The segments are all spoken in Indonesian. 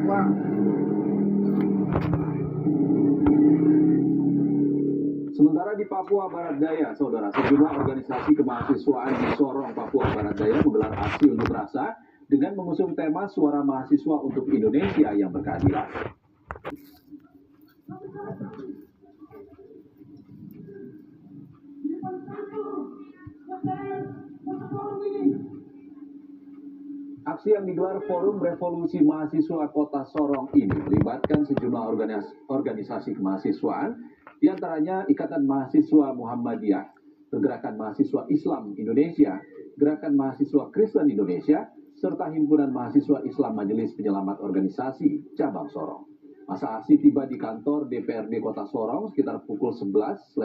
Papua. Sementara di Papua Barat Daya, saudara, sejumlah organisasi kemahasiswaan di Sorong, Papua Barat Daya menggelar aksi unjuk rasa dengan mengusung tema Suara Mahasiswa untuk Indonesia yang Berkeadilan. Aksi yang digelar Forum Revolusi Mahasiswa Kota Sorong ini melibatkan sejumlah organisasi kemahasiswaan, diantaranya Ikatan Mahasiswa Muhammadiyah, Pergerakan Mahasiswa Islam Indonesia, Gerakan Mahasiswa Kristen Indonesia, serta Himpunan Mahasiswa Islam Majelis Penyelamat Organisasi Cabang Sorong. Masa aksi tiba di kantor DPRD Kota Sorong sekitar pukul 11:25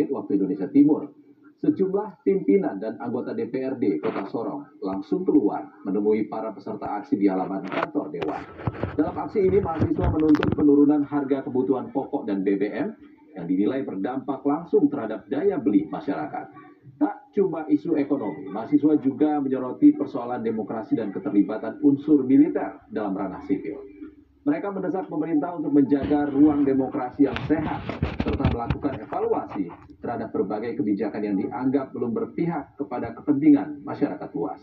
waktu Indonesia Timur. Sejumlah pimpinan dan anggota DPRD Kota Sorong langsung keluar menemui para peserta aksi di halaman kantor Dewan. Dalam aksi ini, mahasiswa menuntut penurunan harga kebutuhan pokok dan BBM yang dinilai berdampak langsung terhadap daya beli masyarakat. Tak cuma isu ekonomi, mahasiswa juga menyoroti persoalan demokrasi dan keterlibatan unsur militer dalam ranah sipil. Mereka mendesak pemerintah untuk menjaga ruang demokrasi yang sehat, serta melakukan evaluasi terhadap berbagai kebijakan yang dianggap belum berpihak kepada kepentingan masyarakat luas.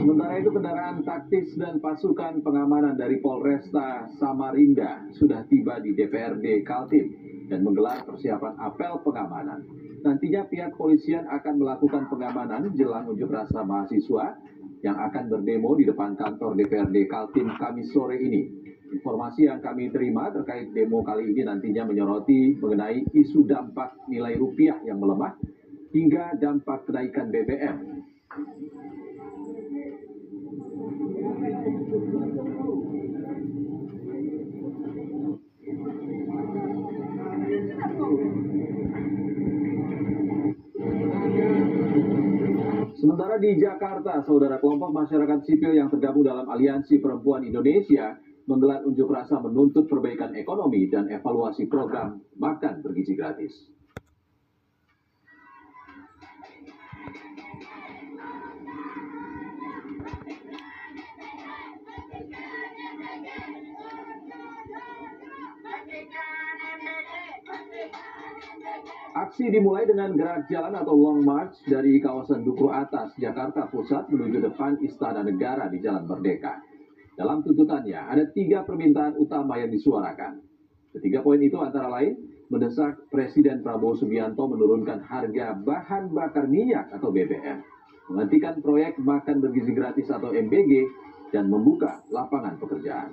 Sementara itu, kendaraan taktis dan pasukan pengamanan dari Polresta Samarinda sudah tiba di DPRD Kaltim dan menggelar persiapan apel pengamanan. Nantinya pihak polisian akan melakukan pengamanan jelang unjuk rasa mahasiswa yang akan berdemo di depan kantor DPRD Kaltim Kamis sore ini. Informasi yang kami terima terkait demo kali ini nantinya menyoroti mengenai isu dampak nilai rupiah yang melemah hingga dampak kenaikan BBM. Sementara di Jakarta, saudara, kelompok masyarakat sipil yang tergabung dalam Aliansi Perempuan Indonesia menggelar unjuk rasa menuntut perbaikan ekonomi dan evaluasi program makan bergizi gratis. Aksi dimulai dengan gerak jalan atau long march dari kawasan Dukuh Atas, Jakarta Pusat menuju depan Istana Negara di Jalan Merdeka. Dalam tuntutannya, ada 3 permintaan utama yang disuarakan. Ketiga poin itu antara lain, mendesak Presiden Prabowo Subianto menurunkan harga bahan bakar minyak atau BBM, menghentikan proyek makan bergizi gratis atau MBG, dan membuka lapangan pekerjaan.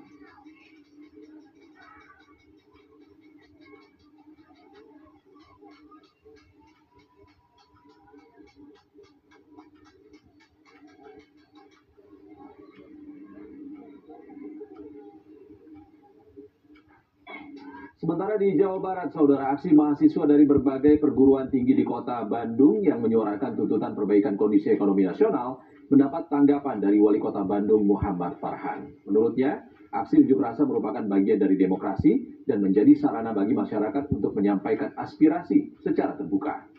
Sementara di Jawa Barat, saudara, aksi mahasiswa dari berbagai perguruan tinggi di kota Bandung yang menyuarakan tuntutan perbaikan kondisi ekonomi nasional mendapat tanggapan dari Wali Kota Bandung Muhammad Farhan. Menurutnya, aksi unjuk rasa merupakan bagian dari demokrasi dan menjadi sarana bagi masyarakat untuk menyampaikan aspirasi secara terbuka.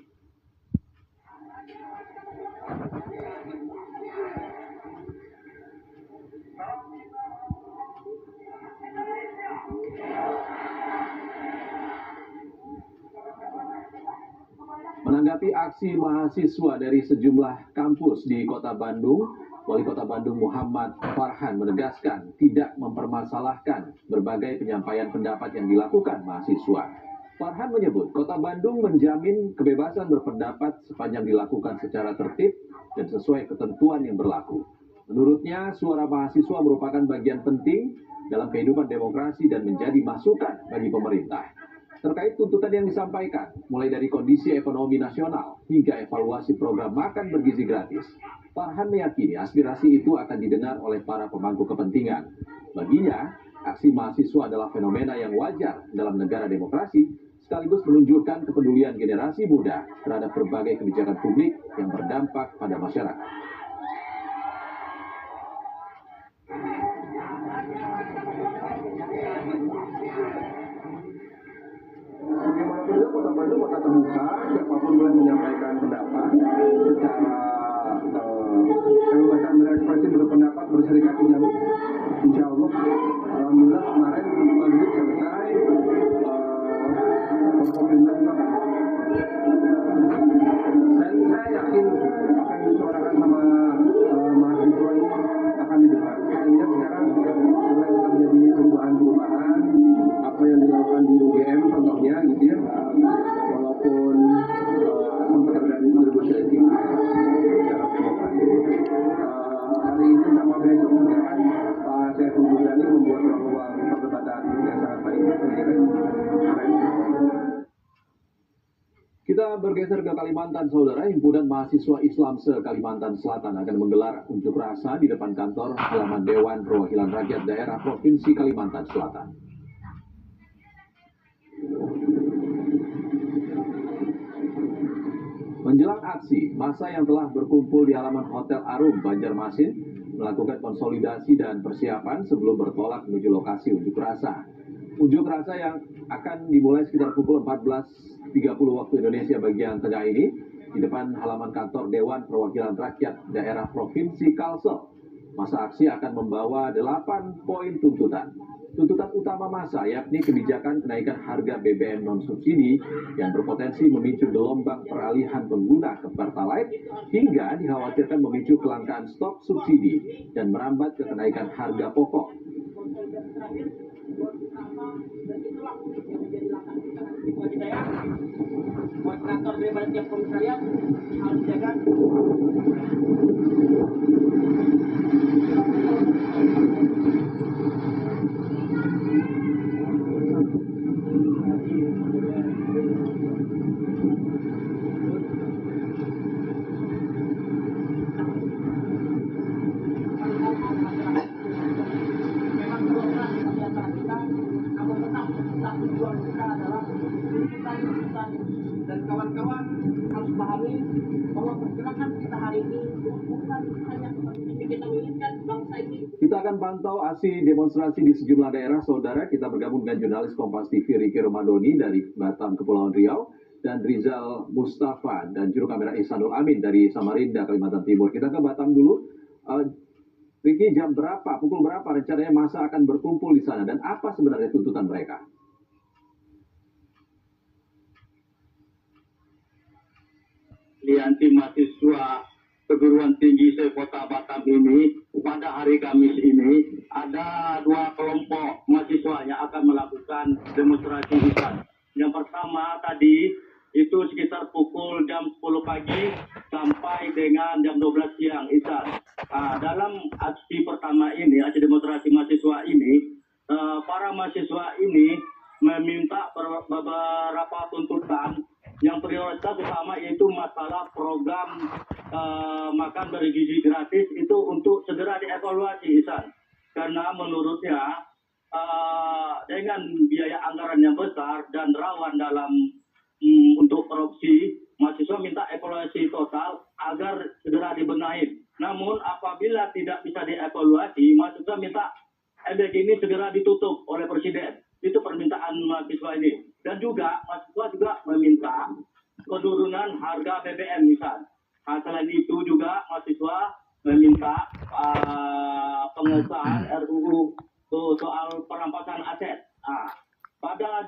Menanggapi aksi mahasiswa dari sejumlah kampus di Kota Bandung, Wali Kota Bandung Muhammad Farhan menegaskan tidak mempermasalahkan berbagai penyampaian pendapat yang dilakukan mahasiswa. Farhan menyebut Kota Bandung menjamin kebebasan berpendapat sepanjang dilakukan secara tertib dan sesuai ketentuan yang berlaku. Menurutnya, suara mahasiswa merupakan bagian penting dalam kehidupan demokrasi dan menjadi masukan bagi pemerintah. Terkait tuntutan yang disampaikan, mulai dari kondisi ekonomi nasional hingga evaluasi program makan bergizi gratis, Farhan meyakini aspirasi itu akan didengar oleh para pemangku kepentingan. Baginya, aksi mahasiswa adalah fenomena yang wajar dalam negara demokrasi, sekaligus menunjukkan kepedulian generasi muda terhadap berbagai kebijakan publik yang berdampak pada masyarakat. Bagaimanapun juga Kota Bandung kota terbuka, siapapun boleh menyampaikan pendapat secara kebebasan berekspresi, berpendapat, berserikat dijamin. Insya Allah, alhamdulillah kemarin maghrib selesai, pemerintah juga kan. Dan saya yakin apa yang disuarakan sama mahasiswa ini akan didengar. Saya lihat sekarang mulai terjadi perubahan-perubahan, apa yang dilakukan di UGM contohnya gitu ya, walaupun sempat terjadi negosiasi secara demokrasi. Hari ini sama besok misalkan Pak Saiful Muzani membuat ruang perdebatan yang sangat baik. Kita bergeser ke Kalimantan, Saudara. Himpunan Mahasiswa Islam se-Kalimantan Selatan akan menggelar unjuk rasa di depan kantor halaman Dewan Perwakilan Rakyat Daerah Provinsi Kalimantan Selatan. Menjelang aksi, massa yang telah berkumpul di halaman Hotel Arum, Banjarmasin, melakukan konsolidasi dan persiapan sebelum bertolak menuju lokasi unjuk rasa. Unjuk rasa yang akan dimulai sekitar pukul 14.30 waktu Indonesia bagian tengah ini di depan halaman kantor Dewan Perwakilan Rakyat Daerah Provinsi Kalsel. Masa aksi akan membawa 8 poin tuntutan. Tuntutan utama masa yakni kebijakan kenaikan harga BBM non-subsidi yang berpotensi memicu gelombang peralihan pengguna ke Pertalite hingga dikhawatirkan memicu kelangkaan stok subsidi dan merambat ke kenaikan harga pokok. Buat kantor bebas tiap komisariat harus jaga. Memang program di antara kita, namun tetap tujuan kita adalah tuntutan dan kawan-kawan harus pahami bahwa pergerakan kita hari ini bukan hanya seperti kita inginkan bangsa ini. Kita akan pantau aksi demonstrasi di sejumlah daerah, Saudara. Kita bergabung dengan jurnalis Kompas TV Riki Romadoni dari Batam, Kepulauan Riau, dan Rizal Mustafa dan juru kamera Ihsanul Amin dari Samarinda, Kalimantan Timur. Kita ke Batam dulu. Riki, jam berapa, pukul berapa rencananya massa akan berkumpul di sana dan apa sebenarnya tuntutan mereka? Lianti mahasiswa perguruan tinggi se-Kota Batam ini pada hari Kamis ini ada 2 kelompok mahasiswa yang akan melakukan demonstrasi besar. Yang pertama tadi itu sekitar pukul jam 10 pagi sampai dengan jam 12 siang Isan. Dalam aksi pertama ini, aksi demonstrasi mahasiswa ini, para mahasiswa ini meminta beberapa tuntutan. Yang prioritas utama yaitu masalah program makan bergizi gratis itu untuk segera dievaluasi, Isan. Karena menurutnya dengan biaya anggaran yang besar dan rawan dalam untuk korupsi, mahasiswa minta evaluasi total agar segera dibenahi. Namun apabila tidak bisa dievaluasi, mahasiswa minta MBG ini segera ditutup oleh Presiden. Itu permintaan mahasiswa ini. Dan juga mahasiswa juga meminta penurunan harga BBM misalnya. Selain itu juga mahasiswa meminta pengesahan RUU soal perampasan aset. Pada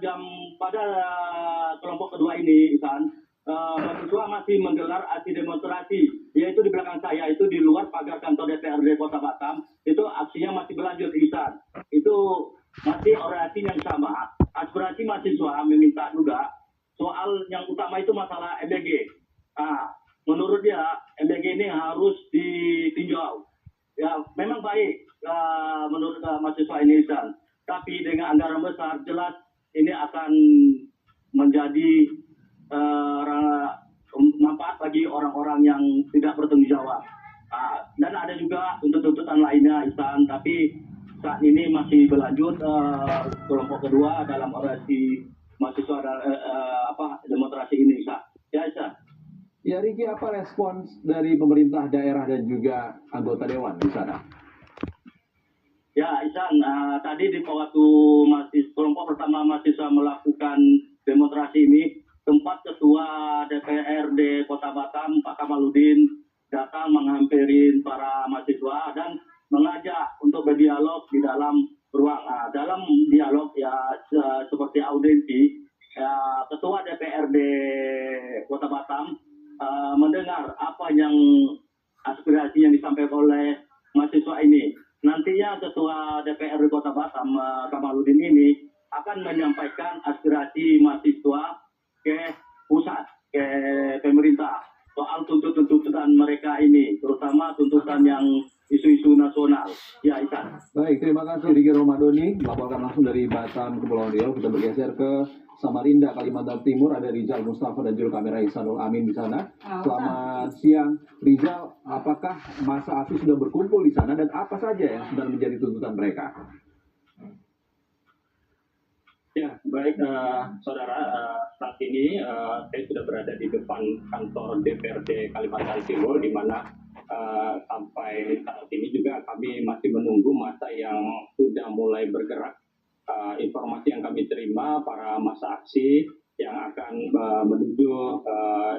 kelompok kedua ini, Isan, mahasiswa masih menggelar aksi demonstrasi, yaitu di belakang saya, itu di luar pagar kantor DPRD Kota Batam, itu aksinya masih berlanjut, Isan. Itu masih orasi yang sama. Aspirasi mahasiswa meminta juga soal yang utama itu masalah MBG. Menurut dia, MBG ini harus ditinjau. Ya, memang baik menurut mahasiswa ini, Isan. Tapi dengan anggaran besar, jelas ini akan menjadi manfaat bagi orang-orang yang tidak bertanggung jawab. Dan ada juga tuntutan lainnya, Isan. Tapi saat ini masih berlanjut kelompok kedua dalam orasi mahasiswa demonstrasi ini, Isa. Ya, Isa. Ya, Riki, apa respons dari pemerintah daerah dan juga anggota dewan di sana? Ya, Isan, tadi di waktu kelompok pertama mahasiswa melakukan demonstrasi ini, tempat Ketua DPRD Kota Batam, Pak Kamaludin, datang menghampiri para mahasiswa dan mengajak untuk berdialog di dalam ruang. Dalam dialog ya seperti audiensi, Ketua DPRD Kota Batam mendengar apa yang aspirasi yang disampaikan oleh mahasiswa ini. Nantinya Ketua DPRD Kota Batam, Kamaludin ini akan menyampaikan aspirasi mahasiswa ke pusat, ke pemerintah soal tuntutan mereka ini, terutama tuntutan yang isu-isu nasional. Ya, Isan. Baik, terima kasih Riki Romadoni melaporkan langsung dari Batam, Kepulauan Riau. Kita bergeser ke Samarinda, Kalimantan Timur. Ada Rizal Mustafa dan juru kamera Ihsanul Amin di sana. Selamat siang, Rizal. Apakah masa aksi sudah berkumpul di sana dan apa saja yang sudah menjadi tuntutan mereka? Ya, baik saudara, saat ini saya sudah berada di depan kantor DPRD Kalimantan Timur, di mana sampai saat ini juga kami masih menunggu masa yang sudah mulai bergerak. Informasi yang kami terima, para masa aksi yang akan menuju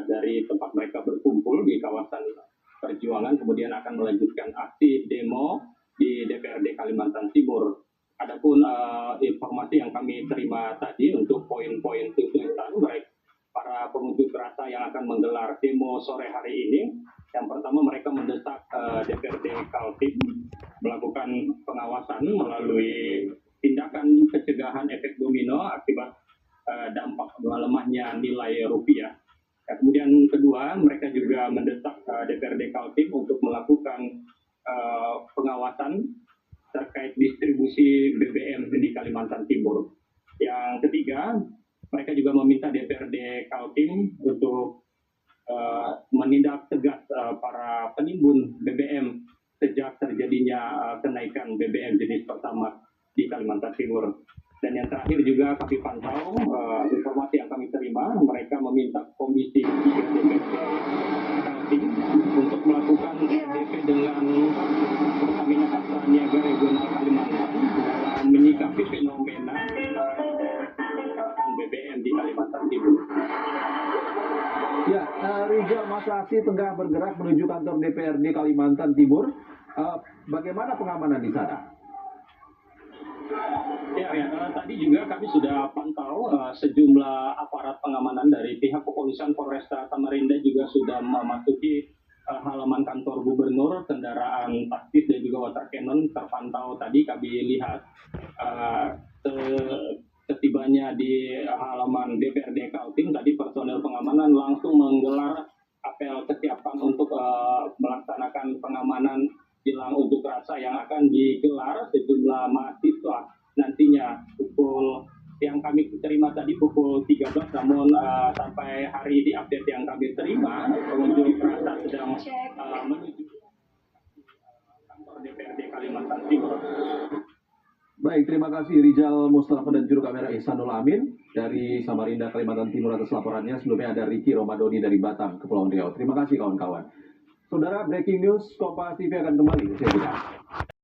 dari tempat mereka berkumpul di kawasan Perjuangan, kemudian akan melanjutkan aksi demo di DPRD Kalimantan Timur. Adapun informasi yang kami terima tadi untuk poin-poin tuntutan baik para pengunjuk rasa yang akan menggelar demo sore hari ini. Yang pertama, mereka mendesak DPRD Kaltim melakukan pengawasan melalui tindakan pencegahan efek domino akibat dampak melemahnya nilai rupiah. Kemudian kedua, mereka juga mendesak DPRD Kaltim untuk melakukan pengawasan terkait distribusi BBM di Kalimantan Timur. Yang ketiga, mereka juga meminta DPRD Kaltim untuk menindak tegas para penimbun BBM sejak terjadinya kenaikan BBM jenis pertama di Kalimantan Timur. Dan yang terakhir juga kami pantau informasi yang kami terima, mereka meminta Komisi 3 DPRD Kaltim untuk melakukan DP dengan Pertamina Kastra Niaga Regional Kalimantan dalam menyikapi fenomena BBM di Kalimantan Timur. Ya, Rizal, masa aksi tengah bergerak menuju kantor DPRD Kalimantan Timur. Bagaimana pengamanan di sana? Tadi juga kami sudah pantau sejumlah aparat pengamanan dari pihak kepolisian Polresta Samarinda juga sudah memasuki halaman kantor gubernur. Kendaraan taktis dan juga water cannon terpantau tadi kami lihat. Setibanya di halaman DPRD Kaltim, tadi personel pengamanan langsung menggelar apel kesiapan untuk melaksanakan pengamanan jelang unjuk rasa yang akan digelar sejumlah mahasiswa nantinya pukul yang kami terima tadi pukul 13, namun sampai hari ini update yang kami terima pengunjuk rasa sedang menuju kantor DPRD Kalimantan Timur. Baik, terima kasih Rizal Mustafa dan juru kamera Ihsanul Amin dari Samarinda, Kalimantan Timur atas laporannya. Sebelumnya ada Riki Romadoni dari Batam, Kepulauan Riau. Terima kasih kawan-kawan. Saudara, breaking news, Kompas TV akan kembali. Saya